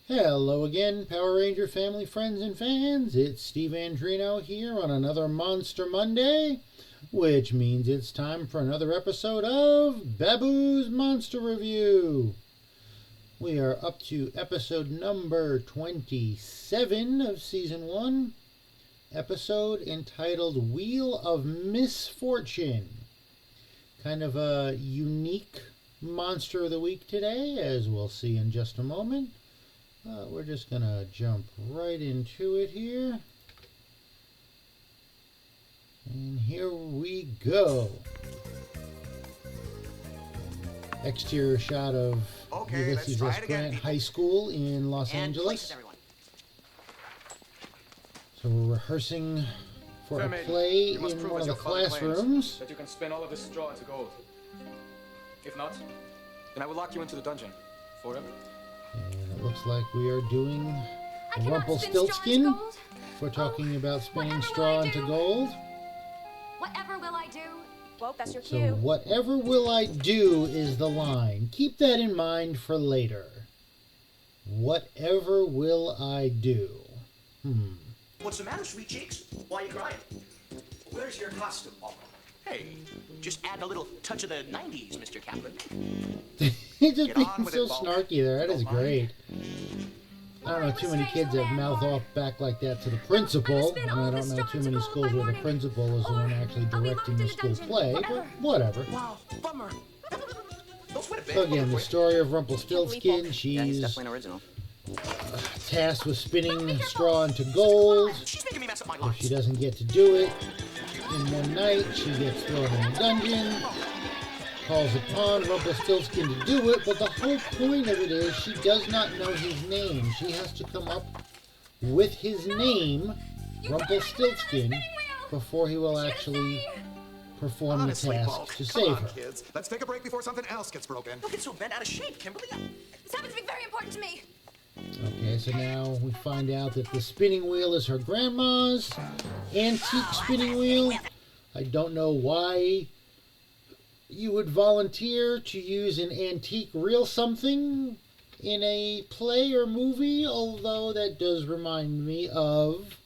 Hello again, Power Ranger family, friends, and fans. It's Steve Andrino here on another Monster Monday, which means it's time for another episode of Baboo's Monster Review. We are up to episode number 27 of Season 1, episode entitled Wheel of Misfortune. Kind of a unique Monster of the Week today, as we'll see in just a moment. We're just going to jump right into it here. And here we go. Exterior shot of Ulysses S. Grant High School in Los Angeles. So we're rehearsing for a play in one of the classrooms. That you can spin all of this straw into gold. If not, then I will lock you into the dungeon forever. And it looks like we are doing Rumpelstiltskin. We're talking about spinning straw into gold. Whatever will I do? Well, that's your So cue. whatever will I do is the line. Keep that in mind for later. Whatever will I do? What's the matter, sweet cheeks? Why are you crying? Where's your costume, Papa? Hey, just add a little touch of the 90s, Mr. Kaplan. He's just being so snarky there. That is great. I don't know too many kids that mouth off back like that to the principal. And I don't know too many schools where the principal is the one actually directing the school play, but whatever. Wow, bummer. Don't sweat it, So again, the story of Rumpelstiltskin. Yeah, he's She's definitely an original. tasked with spinning straw into gold. She's making me mess up my If life. she doesn't get to do it in one night, she gets thrown in a dungeon, calls upon Rumpelstiltskin to do it, but the whole point of it is she does not know his name. She has to come up with his name, Rumpelstiltskin, before he will actually perform the task to save her. Kids. Let's take a break before something else gets broken. Don't get so bent out of shape, Kimberly. This happens to be very important to me. Okay, so now we find out that the spinning wheel is her grandma's antique spinning wheel. I don't know why you would volunteer to use an antique real something in a play or movie, although that does remind me of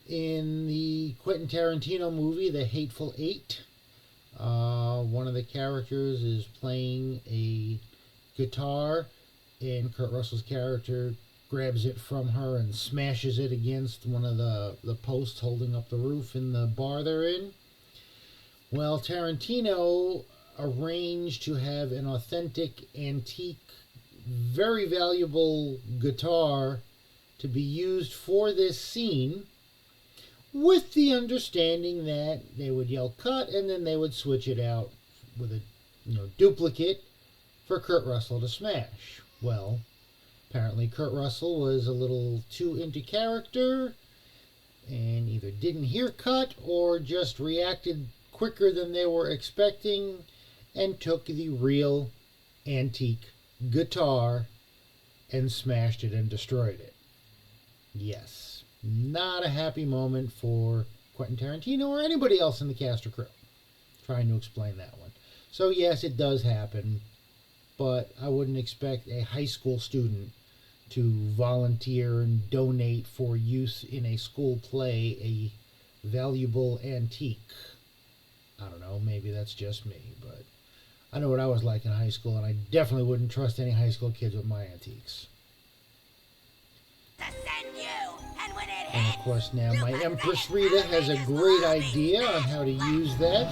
in the Quentin Tarantino movie, The Hateful Eight. One of the characters is playing a guitar, and Kurt Russell's character grabs it from her and smashes it against one of the posts holding up the roof in the bar they're in. Well, Tarantino arranged to have an authentic, antique, very valuable guitar to be used for this scene, with the understanding that they would yell cut and then they would switch it out with a duplicate for Kurt Russell to smash. Well, apparently Kurt Russell was a little too into character and either didn't hear cut or just reacted quicker than they were expecting and took the real antique guitar and smashed it and destroyed it. Yes, not a happy moment for Quentin Tarantino or anybody else in the cast or crew trying to explain that one. So yes, it does happen, but I wouldn't expect a high school student to volunteer and donate for use in a school play a valuable antique. I don't know, maybe that's just me, but I know what I was like in high school, and I definitely wouldn't trust any high school kids with my antiques. And of course now my Empress Rita has a great idea on how to use that.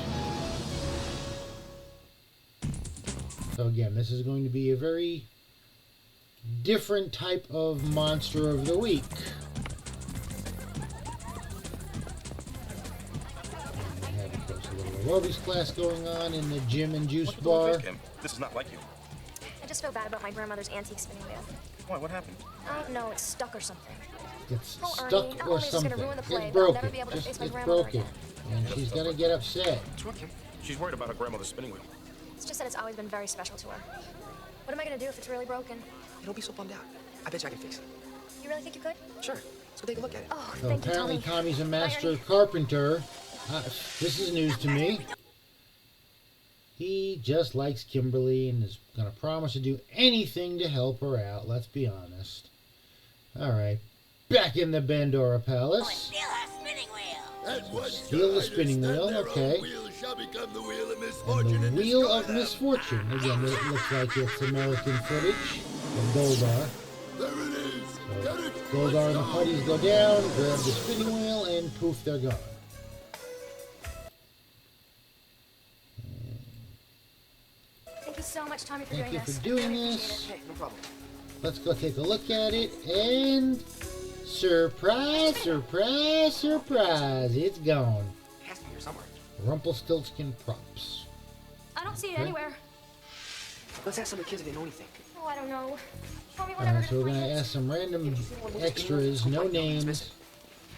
So again, this is going to be a very different type of Monster of the Week. And we have, of course, a little aerobics class going on in the gym and juice bar. This is not like you. I just feel bad about my grandmother's antique spinning wheel. Why? What happened? No, it's stuck or something. It's Oh, Ernie, stuck not or only is this gonna something. ruin the play, It's but I'll broken. never be able to face my It's grandmother broken. again. And she's gonna get upset. What's wrong, Kim? She's worried about her grandmother's spinning wheel. It's just that it's always been very special to her. What am I gonna do if it's really broken? Don't be so bummed out. I bet you I can fix it. You really think you could? Sure. Let's go take a look at it. Oh, So thank you, apparently Tommy. Tommy's a master Ernie. carpenter. This is news to me. He just likes Kimberly and is going to promise to do anything to help her out, let's be honest. Alright. Back in the Bandora Palace. Steal her spinning wheel! At one Steal the time, spinning instead, wheel, their okay. own wheel shall become the wheel of And misfortune the and Wheel destroy of them. Misfortune. Again, it looks like it's American footage of Goldar. There it is. Get it? Goldar and the putties go down, grab the spinning wheel, and poof, they're gone. Thank you so much, Tommy, for Thank doing you this. for doing Really this. appreciate Hey, no problem. Let's go take a look at it, and surprise, surprise, surprise, it's gone. It has to be here somewhere. Rumpelstiltskin props. it. I don't see it Okay. anywhere. Let's ask some of the kids if they know anything. Oh, I don't know. Tommy, whatever. Alright, so we're gonna ask some random extras, no names.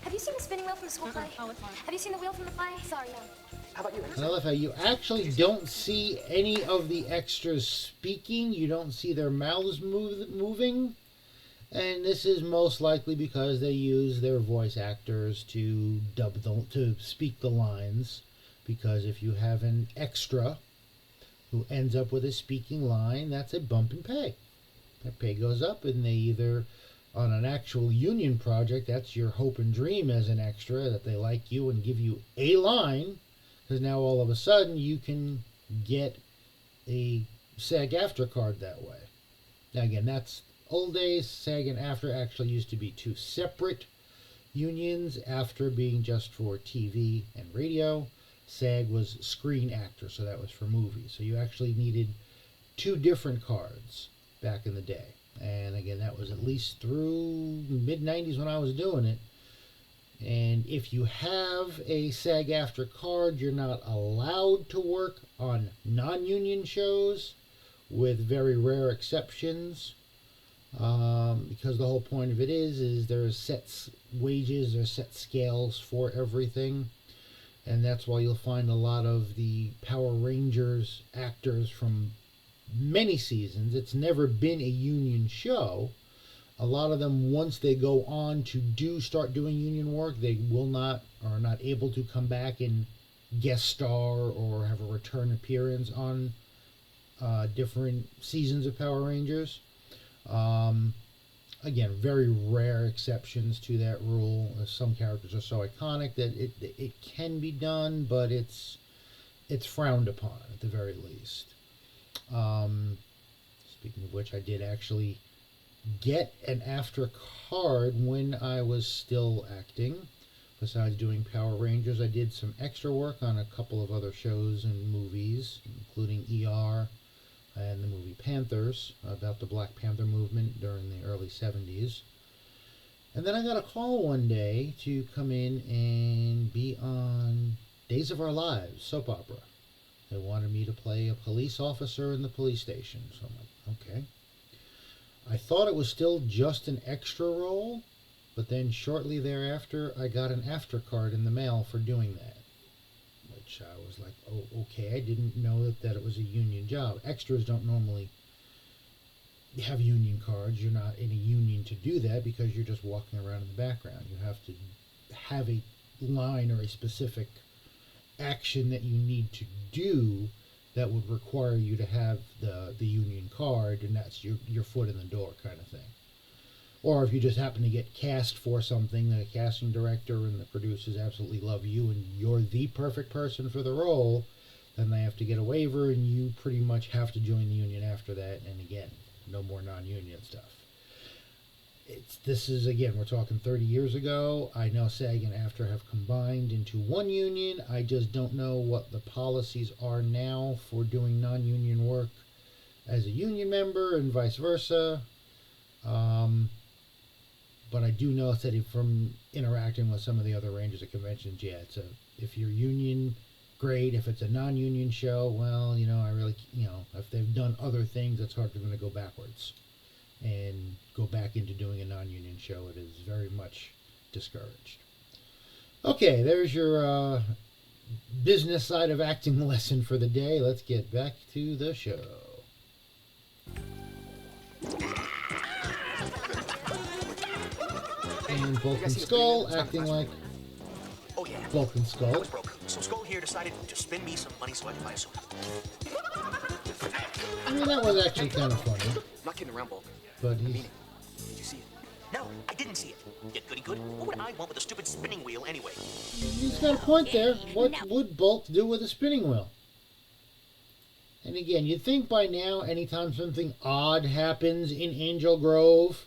Have you seen the spinning wheel from the school play? Oh, it's fine. Have you seen the wheel from the play? Sorry, no. How about you? And I love how you actually don't see any of the extras speaking. You don't see their mouths moving. And this is most likely because they use their voice actors to to speak the lines. Because if you have an extra who ends up with a speaking line, that's a bump in pay. That pay goes up, and they either, on an actual union project, that's your hope and dream as an extra, that they like you and give you a line, because now all of a sudden you can get a SAG-AFTRA card that way. Now again, that's old days. SAG and AFTRA actually used to be two separate unions, AFTRA being just for TV and radio. SAG was screen actor, so that was for movies. So you actually needed two different cards back in the day. And again, that was at least through mid-90s when I was doing it. And if you have a SAG-AFTRA card, you're not allowed to work on non-union shows, with very rare exceptions. Because the whole point of it is there's set wages, there's set scales for everything. And that's why you'll find a lot of the Power Rangers actors from many seasons. It's never been a union show. A lot of them, once they go on to start doing union work, they are not able to come back and guest star or have a return appearance on different seasons of Power Rangers. Again, very rare exceptions to that rule. Some characters are so iconic that it can be done, but it's frowned upon at the very least. Speaking of which, I did actually get an AFTRA card when I was still acting. Besides doing Power Rangers, I did some extra work on a couple of other shows and movies, including ER and the movie Panthers, about the Black Panther movement during the early 70s. And then I got a call one day to come in and be on Days of Our Lives, soap opera. They wanted me to play a police officer in the police station. So I'm like, okay. I thought it was still just an extra role, but then shortly thereafter, I got an AFTRA card in the mail for doing that. Which I was like, oh, okay, I didn't know that it was a union job. Extras don't normally have union cards. You're not in a union to do that because you're just walking around in the background. You have to have a line or a specific action that you need to do that would require you to have the union card, and that's your foot in the door kind of thing. Or if you just happen to get cast for something, the casting director and the producers absolutely love you and you're the perfect person for the role, then they have to get a waiver and you pretty much have to join the union after that. And again, no more non-union stuff. This is, again, we're talking 30 years ago. I know SAG and AFTRA have combined into one union. I just don't know what the policies are now for doing non-union work as a union member and vice versa. But I do know that from interacting with some of the other Rangers at conventions, yeah, if you're union, great. If it's a non-union show, well, I really, if they've done other things, it's hard for them to go backwards and go back into doing a non-union show. It is very much discouraged. Okay, there's your business side of acting lesson for the day. Let's get back to the show. And Bulk and Skull acting like Oh, yeah. Bulk and I Skull. was broke, so Skull here decided to spin me some money so I could buy a suit. I mean, that was actually kind of funny. I'm not kidding around, Bulk. But I mean he's... it. Did you see it? No, I didn't see it. Get goody good. What would I want with a stupid spinning wheel anyway? He's got a point there. What would Bolt do with a spinning wheel? And again, you'd think by now, anytime something odd happens in Angel Grove,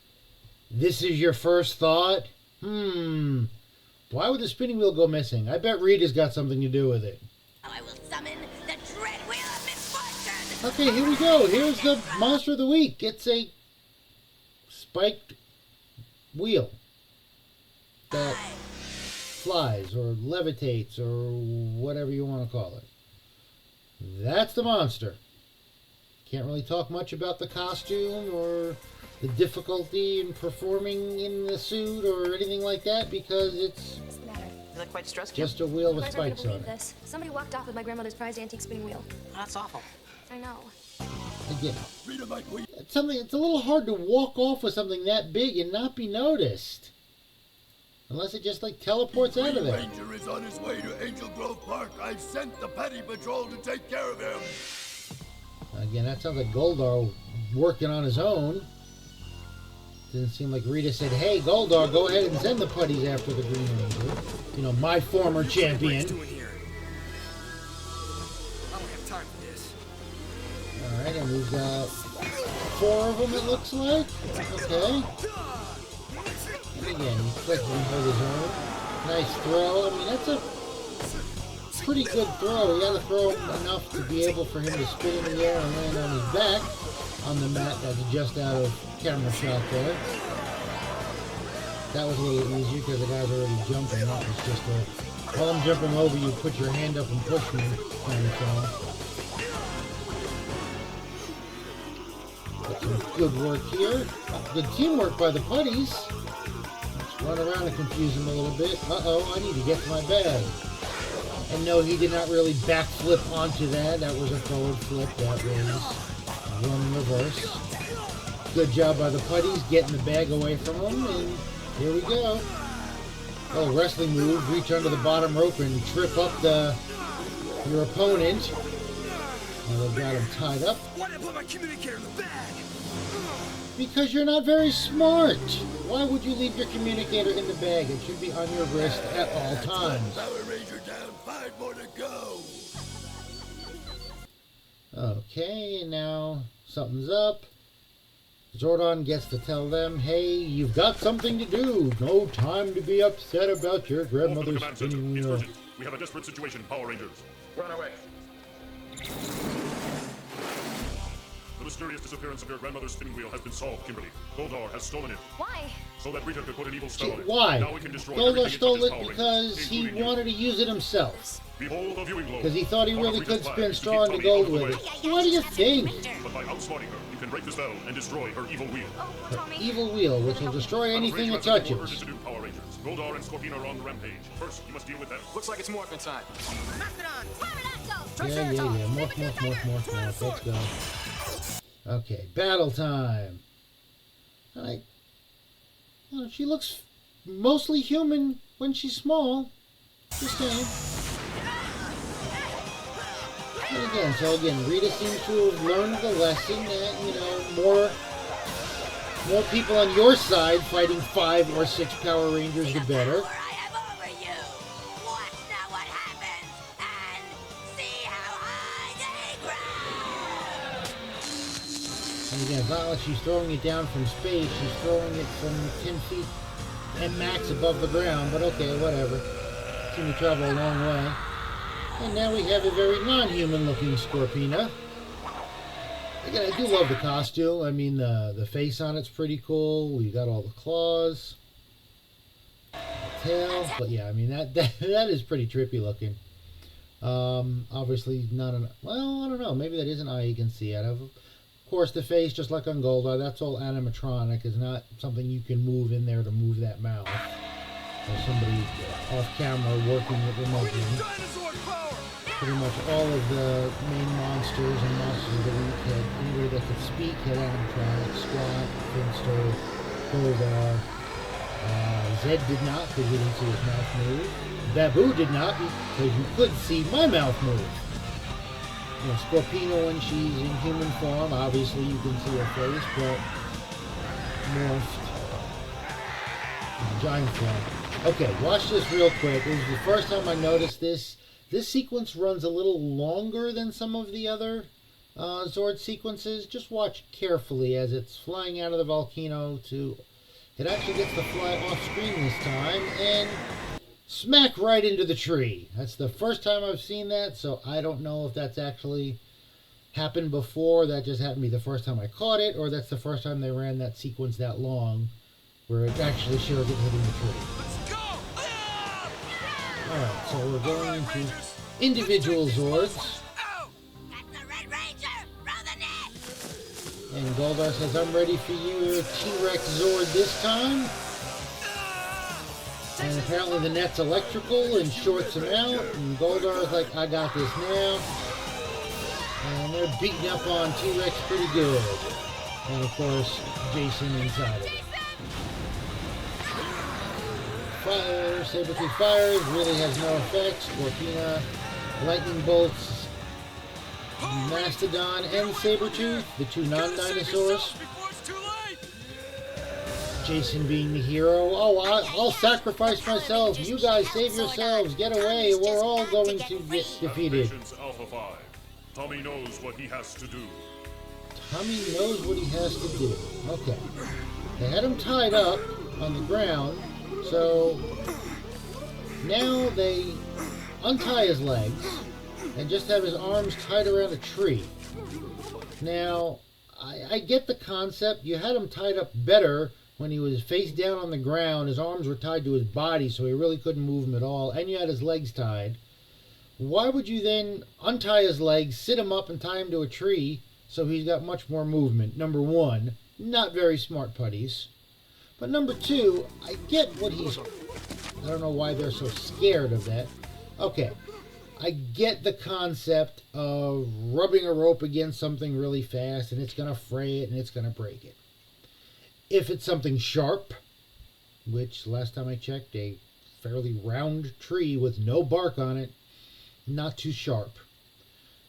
this is your first thought. Why would the spinning wheel go missing? I bet Rita's got something to do with it. I will summon the Dread Wheel of Misfortune. Okay, here we go. Here's the monster of the week. It's a spiked wheel that flies or levitates or whatever you want to call it. That's the monster. Can't really talk much about the costume or the difficulty in performing in the suit or anything like that because it's What's the matter? Is that quite stressful? just a wheel You with guys aren't spikes gonna on believe it. this. Somebody walked off with my grandmother's prized antique spinning wheel. That's awful. I know. Again, Rita, Mike, will you? it's a little hard to walk off with something that big and not be noticed. Unless it just like teleports out of Green there. Ranger is on his way to Angel Grove Park. I've sent the petty patrol to take care of him. Again, that sounds like Goldar working on his own. Didn't seem like Rita said, hey, Goldar, go ahead and send the putties after the Green Ranger. You know, my former champion. doing here? I don't have time for this. Alright, and we've got 4 of them, it looks like. Okay. And again, he quickly hold his own. Nice throw. I mean, that's a pretty good throw. You gotta throw enough to be able for him to spin in the air and land on his back on the mat. That's just out of camera shot there. That was a little easier because the guy's already jumping. That was just a, while I'm jumping over you, put your hand up and push me kind of thing. Got some good work here. Good teamwork by the putties. Let's run around and confuse him a little bit. Uh-oh, I need to get to my bag. And no, he did not really backflip onto that. That was a forward flip. That was one in reverse. Good job by the putties getting the bag away from him. And here we go. Oh, wrestling move. Reach under the bottom rope and trip up your opponent. And they've got him tied up. Why did I put my communicator in the bag? Because you're not very smart. Why would you leave your communicator in the bag? It should be on your wrist at all times. Power Ranger down, 5 more to go. Okay, and now something's up. Zordon gets to tell them, hey, you've got something to do. No time to be upset about your grandmother's spinning wheel. We have a desperate situation, Power Rangers. Run away. The mysterious disappearance of your grandmother's spinning wheel has been solved, Kimberly. Goldar has stolen it, Why? so that Rita could put an evil spell on it. Why? Now we can destroy Goldar everything stole touches it Power because Rangers, he including you. wanted to use it himself. Behold the viewing globe. Because he thought he Part of really Rita's could plan spin is to straw keep into Tommy out gold of the with way. it. What do you think? But by outsmarting her, you can break the spell and destroy her evil wheel. Oh, Her Tommy. evil wheel, which will destroy anything it touches. To do, Power Rangers. Goldar and Scorpion are on the rampage. First, you must deal with them. Looks like it's Morphin time. Mastodon, Pterodactyl. Yeah. Morph. Let's go. Okay, battle time. She looks mostly human when she's small. Just saying. And again, Rita seems to have learned the lesson that, more people on your side fighting 5 or 6 Power Rangers, the better. I am over you. Watch now what happens and see how high they grow. And again, it's not like she's throwing it down from space. She's throwing it from 10 feet and max above the ground. But okay, whatever. Seem to travel a long way. And now we have a very non-human looking Scorpina. Again, I do love the costume. I mean, the face on it's pretty cool. We got all the claws, tail. But yeah, I mean that is pretty trippy looking. Obviously not an. Well, I don't know. Maybe that is an eye you can see out of. Of course, the face, just like on Goldar, that's all animatronic. It's not something you can move in there to move that mouth. Or somebody off camera working it remotely. Pretty much all of the main monsters and monsters of the week had anybody that could speak had animatronic. Squat, Finster, Goldar. Zed did not because you didn't see his mouth move. Baboo did not because you could see my mouth move. Scorpina, when she's in human form, obviously you can see her face, but morphed Giant form. Okay, watch this real quick. This is the first time I noticed this. This sequence runs a little longer than some of the other Zord sequences. Just watch carefully as it's flying out of the volcano to... It actually gets to fly off screen this time and smack right into the tree. That's the first time I've seen that, so I don't know if that's actually happened before. That just happened to be the first time I caught it, or that's the first time they ran that sequence that long where it actually shows it hitting the tree. Let's go! Alright, so we're going into individual Zords. That's the Red Ranger! Roll the net! And Goldar says, I'm ready for you, T-Rex Zord this time. And apparently the net's electrical and shorts him out. And Goldar's like, I got this now. And they're beating up on T-Rex pretty good. And of course, Jason inside of it. Fire, Sabretooth fires, really has no effects. Scorpina, lightning bolts, Mastodon and Sabretooth, the two non-dinosaurs. Jason being the hero. Oh, I'll sacrifice myself. You guys save yourselves. Get away. We're all going to get defeated. Alpha 5. Tommy knows what he has to do. Tommy knows what he has to do. Okay. They had him tied up on the ground. So now they untie his legs and just have his arms tied around a tree. Now, I get the concept. You had him tied up better when he was face down on the ground. His arms were tied to his body, so he really couldn't move him at all. And you had his legs tied. Why would you then untie his legs, sit him up, and tie him to a tree so he's got much more movement? Number one, not very smart putties. But number two, I get what he's... I don't know why they're so scared of that. Okay, I get the concept of rubbing a rope against something really fast and it's going to fray it and it's going to break it. If it's something sharp, which last time I checked, a fairly round tree with no bark on it, not too sharp.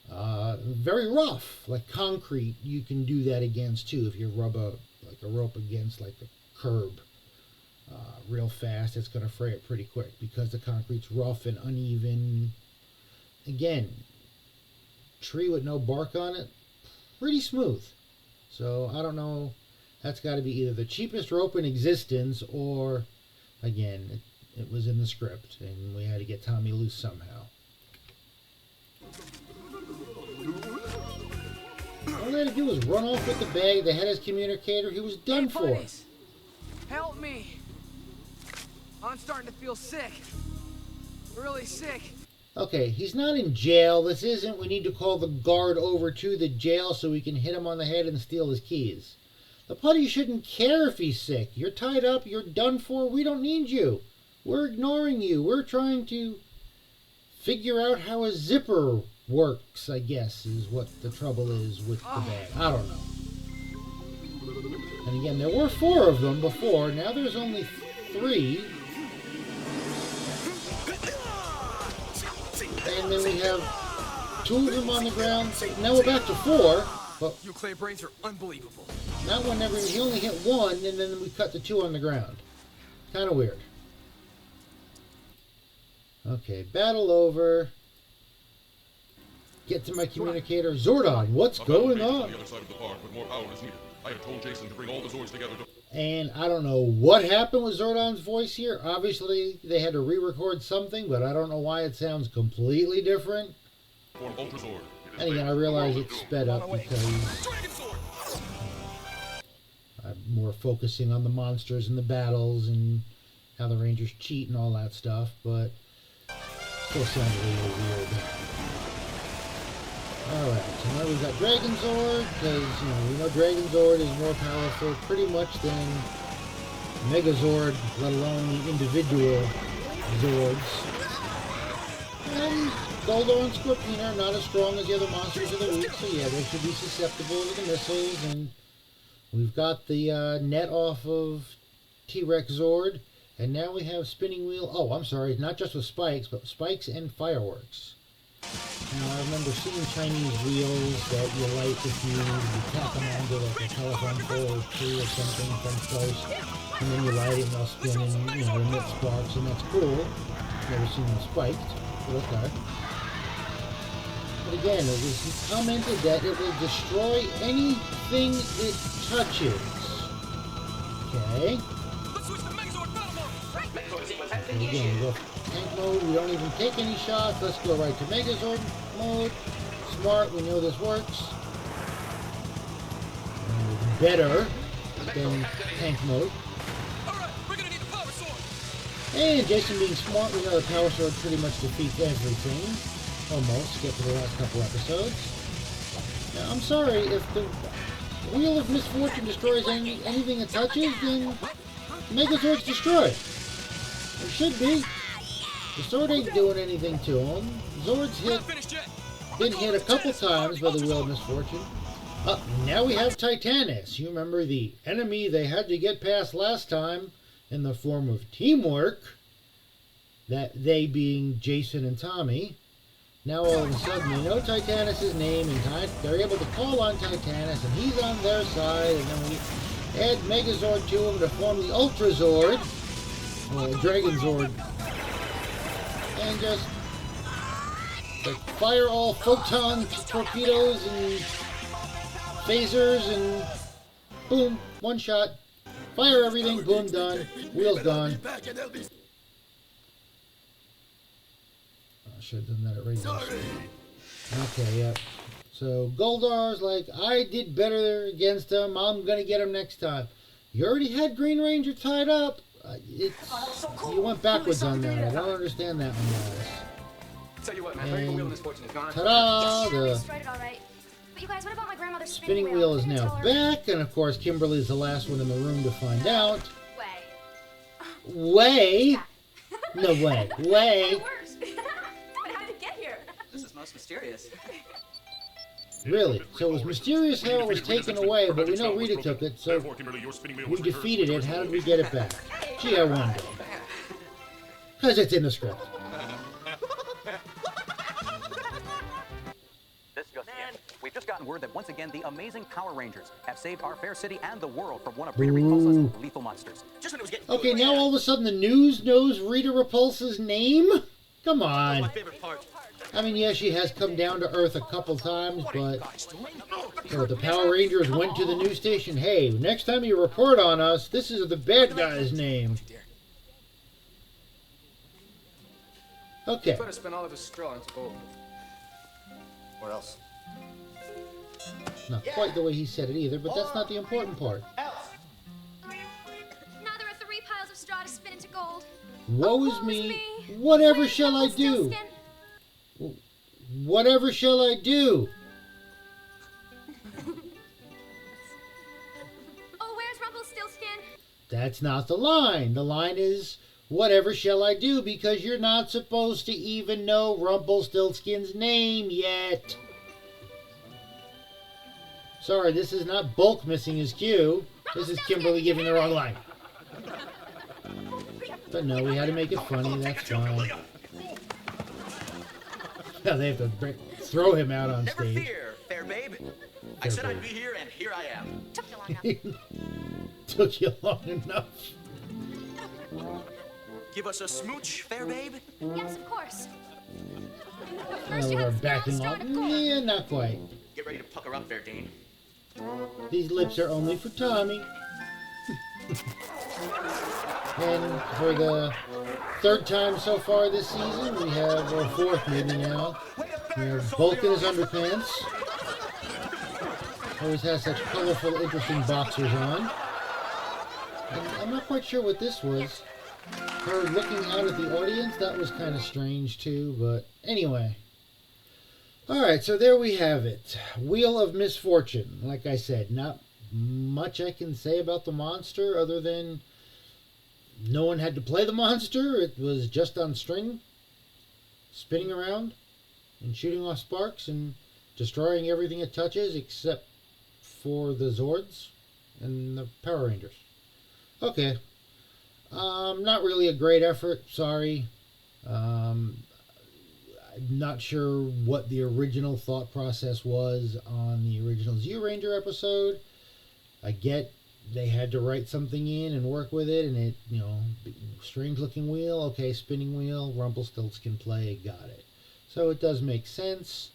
Very rough, like concrete, you can do that against too. If you rub a rope against like a curb real fast, it's going to fray it pretty quick because the concrete's rough and uneven. Again, tree with no bark on it, pretty smooth. So I don't know, that's got to be either the cheapest rope in existence or, again, it was in the script and we had to get Tommy loose somehow. All they had to do was run off with the bag. They had his communicator. He was done for. Please, help me. I'm starting to feel sick. Really sick. Okay, he's not in jail. This isn't, we need to call the guard over to the jail so we can hit him on the head and steal his keys. The putty shouldn't care if he's sick. You're tied up. You're done for. We don't need you. We're ignoring you. We're trying to figure out how a zipper works, I guess, is what the trouble is with the bag. I don't know. And again, there were 4 of them before. Now there's only 3. And then we have 2 of them on the ground. Now we're back to 4. But you clay brains are unbelievable. that one never, he only hit 1, and then we cut the 2 on the ground. Kind of weird. Okay, battle over. Get to my communicator. Zordon, what's going on? The other side of the park, but more power is needed. I have told Jason to bring all the Zords together to... And I don't know what happened with Zordon's voice here. Obviously, they had to re-record something, but I don't know why it sounds completely different. Form Ultra Zord. And again, I realize it's sped up because I'm more focusing on the monsters and the battles and how the Rangers cheat and all that stuff, but still sounds a little weird. Alright, so now we've got Dragon Zord, because, we know Dragon Zord is more powerful pretty much than Megazord, let alone the individual Zords. And Goldar and Scorpina are not as strong as the other monsters of the week, so yeah, they should be susceptible to the missiles, and we've got the net off of T-Rex Zord, and now we have Spinning Wheel. Oh, I'm sorry, not just with spikes, but spikes and fireworks. Now, I remember seeing Chinese wheels that you light if you tap them onto like a telephone pole or tree or something from close. And then you light it and they'll spin and, you know, emit sparks, and that's cool. Never seen them spiked. But okay. But again, it was commented that it will destroy anything it touches. Okay. And again, we go tank mode. We don't even take any shots. Let's go right to Megazord mode. Smart. We know this works. Better than tank mode. And Jason being smart, we know the Power Sword pretty much defeats everything. Almost. Get to the last couple episodes. Now, I'm sorry, if the Wheel of Misfortune destroys anything it touches, then Megazord's destroyed. It should be. The sword ain't doing anything to him. Zord's been hit a couple times by the Wheel of Misfortune. Now we have Titanus. You remember the enemy they had to get past last time in the form of teamwork. That they being Jason and Tommy. Now all of a sudden they know Titanus' name and they're able to call on Titanus and he's on their side. And then we add Megazord to him to form the Ultra Zord. Or Dragon Zord. And just like, fire all photon torpedoes and phasers and boom, one shot. Fire everything, boom, done. Wheels gone. I should have done that at radio. Okay, yeah. So Goldar's like, I did better against him. I'm gonna get him next time. You already had Green Ranger tied up. You went backwards on that. I don't understand that one, guys. Tell you what, man, the Wheel of Misfortune is gone. Ta-da! Yeah, The destroyed it all right. But you guys, what about my grandmother's spinning wheel is now back, and of course Kimberly's the last one in the room to find out. Way? No way. Way. It works. But how did it get here? This is most mysterious. Really? So it was mysterious how it was taken away, but we know Rita took it, so we defeated it. How did we get it back? Gee, I wonder. Because it's in the script. This just in. We've just gotten word that once again the amazing Power Rangers have saved our fair city and the world from one of Rita Repulsa's lethal monsters. Just when it was getting Okay, now all of a sudden the news knows Rita Repulsa's name? Come on. my favorite part. I mean, yeah, she has come down to Earth a couple times, but so the Power Rangers went to the news station. Hey, next time you report on us, this is the bad guy's name. Okay. He better spend all of his straw into gold. Or else. Not quite the way he said it either, but that's not the important part. Now there are 3 piles of straw to spin into gold. Woe is me. Whatever shall I do? Whatever shall I do? Oh, where's Rumpelstiltskin? That's not the line. The line is, whatever shall I do? Because you're not supposed to even know Rumpelstiltskin's name yet. Sorry, this is not Bulk missing his cue. This is Kimberly giving the wrong line. But no, we had to make it funny. That's fine. Now they have to throw him out on Never stage. fear, fair babe. I said I'd be here, and here I am. Took you long enough. Took you long enough. Give us a smooch, fair babe. Yes, of course. But Now first you we're have to spin all the backing straw off. to gold. Yeah, not quite. Get ready to pucker up there, Dane. These lips are only for Tommy. And for the 3rd time so far this season, we have, or 4th maybe now, we have Bulk in his underpants. Always has such colorful, interesting boxers on. And I'm not quite sure what this was. Her looking out at the audience, that was kind of strange too, but anyway. Alright, so there we have it. Wheel of Misfortune. Like I said, not much I can say about the monster other than no one had to play the monster. It was just on string, spinning around and shooting off sparks and destroying everything it touches except for the Zords and the Power Rangers. Okay. Not really a great effort, sorry. I'm not sure what the original thought process was on the original Zeo Ranger episode. I get they had to write something in and work with it, and it, strange looking wheel, okay, spinning wheel, Rumpelstiltskin play, got it. So it does make sense.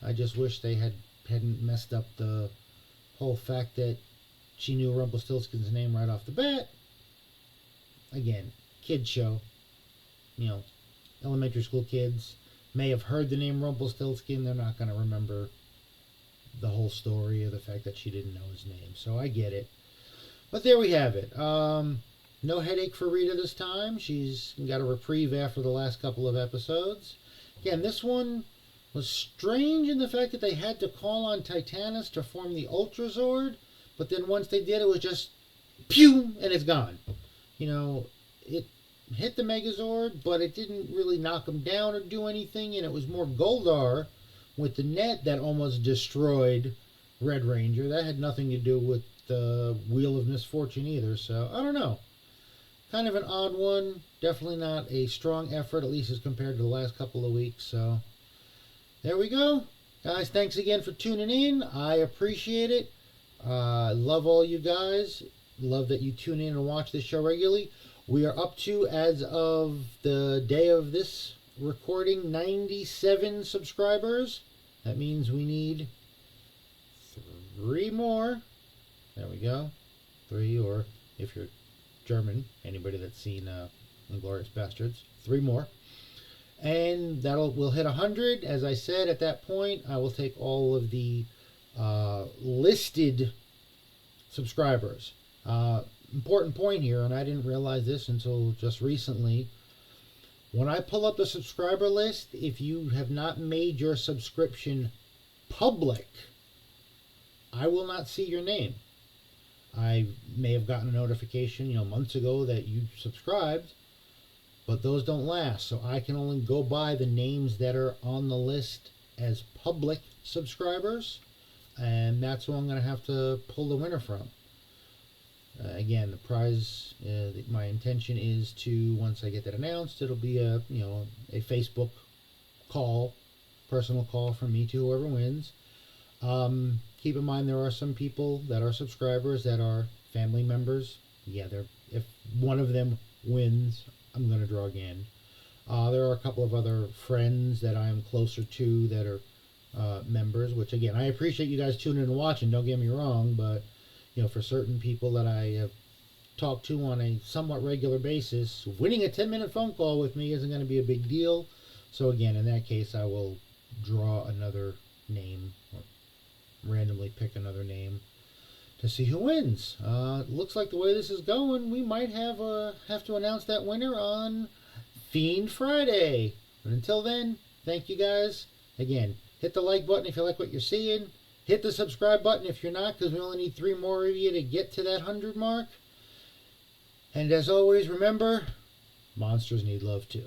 I just wish they hadn't messed up the whole fact that she knew Rumpelstiltskin's name right off the bat. Again, kid show. Elementary school kids may have heard the name Rumpelstiltskin. They're not going to remember the whole story or the fact that she didn't know his name. So I get it. But there we have it. No headache for Rita this time. She's got a reprieve after the last couple of episodes. Again, this one was strange in the fact that they had to call on Titanus to form the Ultrazord, but then once they did, it was just pew, and it's gone. It hit the Megazord, but it didn't really knock him down or do anything, and it was more Goldar with the net that almost destroyed Red Ranger. That had nothing to do with the Wheel of Misfortune either, so I don't know. Kind of an odd one. Definitely not a strong effort, at least as compared to the last couple of weeks, so there we go. Guys, thanks again for tuning in. I appreciate it. Love all you guys. Love that you tune in and watch this show regularly. We are up to, as of the day of this recording, 97 subscribers. That means we need 3 more. There we go. 3, or if you're German, anybody that's seen Inglourious Bastards, 3 more. And we'll hit 100. As I said, at that point, I will take all of the listed subscribers. Important point here, and I didn't realize this until just recently. When I pull up the subscriber list, if you have not made your subscription public, I will not see your name. I may have gotten a notification, months ago that you subscribed, but those don't last. So I can only go by the names that are on the list as public subscribers, and that's who I'm going to have to pull the winner from. Again, the prize, my intention is to, once I get that announced, it'll be a Facebook call, personal call from me to whoever wins. Keep in mind there are some people that are subscribers that are family members. Yeah, if one of them wins, I'm going to draw again. There are a couple of other friends that I am closer to that are members, which again, I appreciate you guys tuning in and watching, don't get me wrong, but for certain people that I have talked to on a somewhat regular basis, winning a 10-minute phone call with me isn't going to be a big deal. So again, in that case, I will draw another name, or randomly pick another name to see who wins. Looks like the way this is going, we might have to announce that winner on Fiend Friday. But until then, thank you guys. Again, hit the like button if you like what you're seeing. Hit the subscribe button if you're not, because we only need 3 more of you to get to that 100 mark. And as always, remember, monsters need love too.